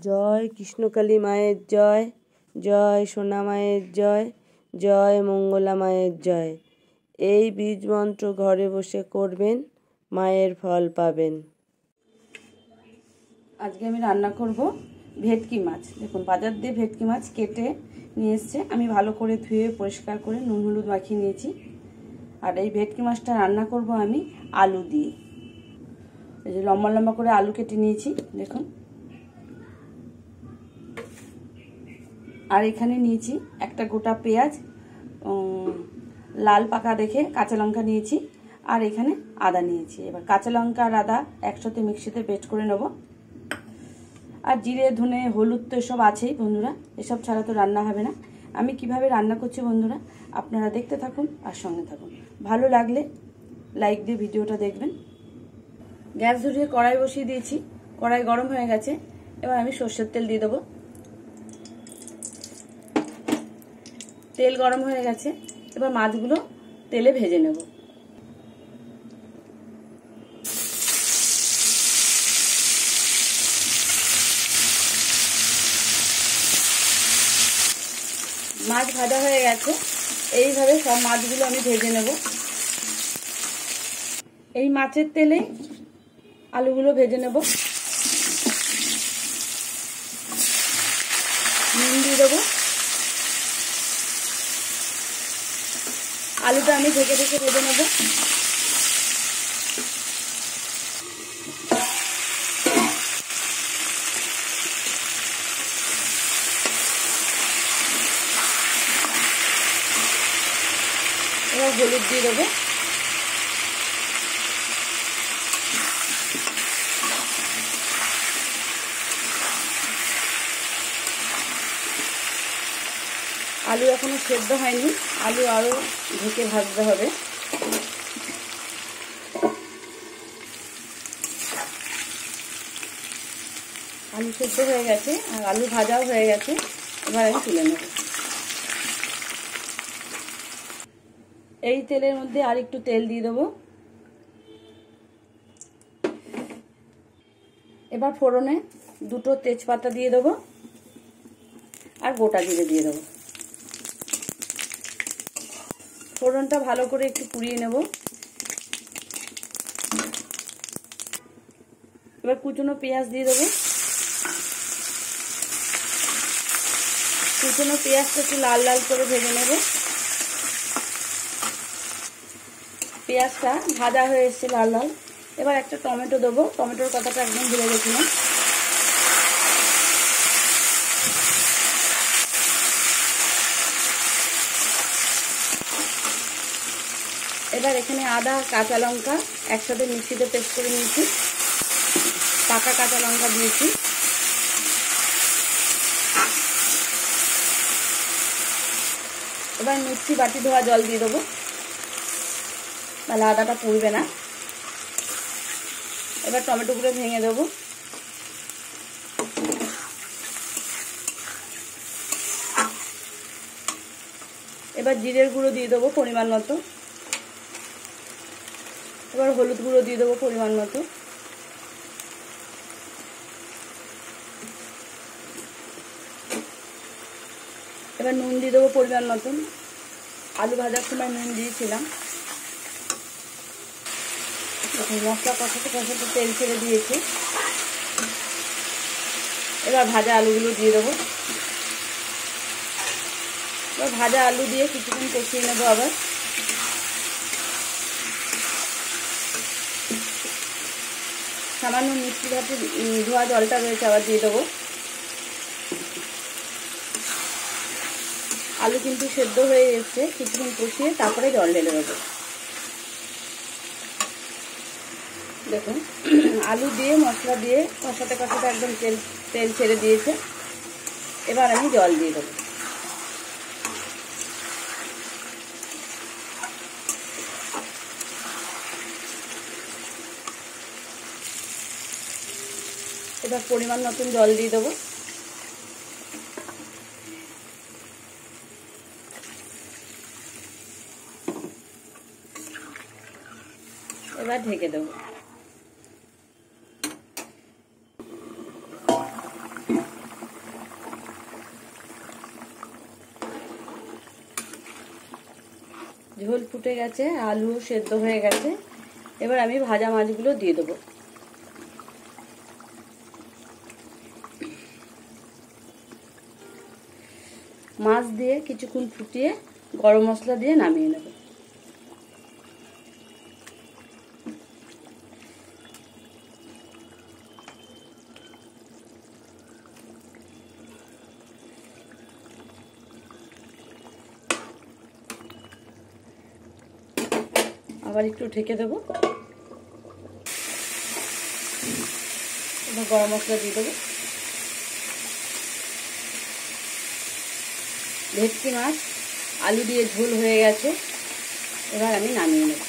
জয় কৃষ্ণকালী মায়ের জয়, জয় সোনা মায়ের জয়, জয় মঙ্গলা মায়ের জয়। এই বীজ মন্ত্র ঘরে বসে করবেন, মায়ের ফল পাবেন। আজকে আমি রান্না করব ভেটকি মাছ। দেখুন, বাজার দিয়ে ভেটকি মাছ কেটে নিয়ে এসছে, আমি ভালো করে ধুয়ে পরিষ্কার করে নুন হলুদ মাখিয়ে নিয়েছি। আর এই ভেটকি মাছটা রান্না করব আমি আলু দিয়ে। এই যে লম্বা লম্বা করে আলু কেটে নিয়েছি, দেখুন। আর এখানে নিয়েছি একটা গোটা পেঁয়াজ, লাল পাকা দেখে কাঁচা লঙ্কা নিয়েছি, আর এখানে আদা নিয়েছি। এবার কাঁচা লঙ্কা আর আদা একসাথে মিক্সিতে পেস্ট করে নেব। আর জিরে ধনে হলুদ তো এসব আছেই বন্ধুরা, এসব ছাড়া তো রান্না হবে না। আমি কিভাবে রান্না করছি বন্ধুরা, আপনারা দেখতে থাকুন আর সঙ্গে থাকুন। ভালো লাগলে লাইক দিয়ে ভিডিওটা দেখবেন। গ্যাস ধরিয়ে কড়াই বসিয়ে দিয়েছি, কড়াই গরম হয়ে গেছে। এবার আমি সর্ষের তেল দিয়ে দেবো। তেল গরম হয়ে গেছে, এবার মাছগুলো তেলে ভেজে নেব। মাছ ভাজা হয়ে গেছে, এইভাবে সব মাছগুলো আমি ভেজে নেব। এই মাছের তেলে আলুগুলো ভেজে নেব। নুন দিয়ে দেবো। আলুটা আমি ঢেকে ঢেকে ভেজে নেব। এবার হলুদ দিয়ে দেবো। আলু এখনো সেদ্ধ হয়নি, আলু আরো ঢেকে ভাজতে হবে। আলু সেদ্ধ হয়ে গেছে আর আলু ভাজাও হয়ে গেছে, এবার আমি তুলে নেব। এই তেলের মধ্যে আর একটু তেল দিয়ে দেবো। এবার ফোড়নে দুটো তেজপাতা দিয়ে দেবো আর গোটা জিরে দিয়ে দেবো। ফোড়নটা ভালো করে একটু পুড়িয়ে নেব। এবার কুচনো পেঁয়াজ দিয়ে দেবো। কুচনো পেঁয়াজটা একটু লাল লাল করে ভেজে নেব। পেঁয়াজটা ভাজা হয়ে এসছে লাল লাল। এবার একটা টমেটো দেবো, টমেটোর কথাটা একদম ভুলে গেছিলাম। এবার এখানে আদা কাঁচা লঙ্কা একসাথে মিক্সিতে পেস্ট করে নিয়েছি, পাকা কাঁচা লঙ্কা দিয়েছি। এবার মিক্সি বাটি ধোয়া জল দিয়ে দেবো, তাহলে আদাটা পুড়বে না। এবার টমেটোগুলো ভেঙে দেবো। এবার জিরের গুঁড়ো দিয়ে দেবো পরিমাণ মতো। এবার হলুদ গুঁড়ো দিয়ে দেবো পরিমাণ মতো। এবার নুন দিয়ে দেবো পরিমাণ মতন। আলু ভাজার সময় নুন দিয়েছিলাম। মশলা কষাতে কষাতে তেল ছেড়ে দিয়েছে। এবার ভাজা আলুগুলো দিয়ে দেবো। এবার ভাজা আলু দিয়ে কিছুক্ষণ কষিয়ে নেবো। আবার সামান্য মিষ্টি ভাতে ধোয়া জলটা রয়েছে, আবার দিয়ে দেবো। আলু কিন্তু সেদ্ধ হয়ে এসছে, কিছুক্ষণ কষিয়ে তারপরে জল ঢেলে দেবো। দেখুন, আলু দিয়ে মশলা দিয়ে কষাতে কষাতে একদম তেল ছেড়ে দিয়েছে। এবার আমি জল দিয়ে দেবো। এবার পরিমাণ মতন জল দিয়ে দেবো। এবার ঢেকে দেবো। ঝোল ফুটে গেছে, আলু সেদ্ধ হয়ে গেছে। এবার আমি ভাজা মাছগুলো দিয়ে দেবো। মাছ দিয়ে কিছুক্ষণ ফুটিয়ে গরম মশলা দিয়ে নামিয়ে নেব। আবার একটু ঢেকে দেবো। এবার গরম মশলা দিয়ে দেবো। ভেটকি মাছ আলু দিয়ে ঝোল হয়ে গেছে, এবার আমি নামিয়ে নেব।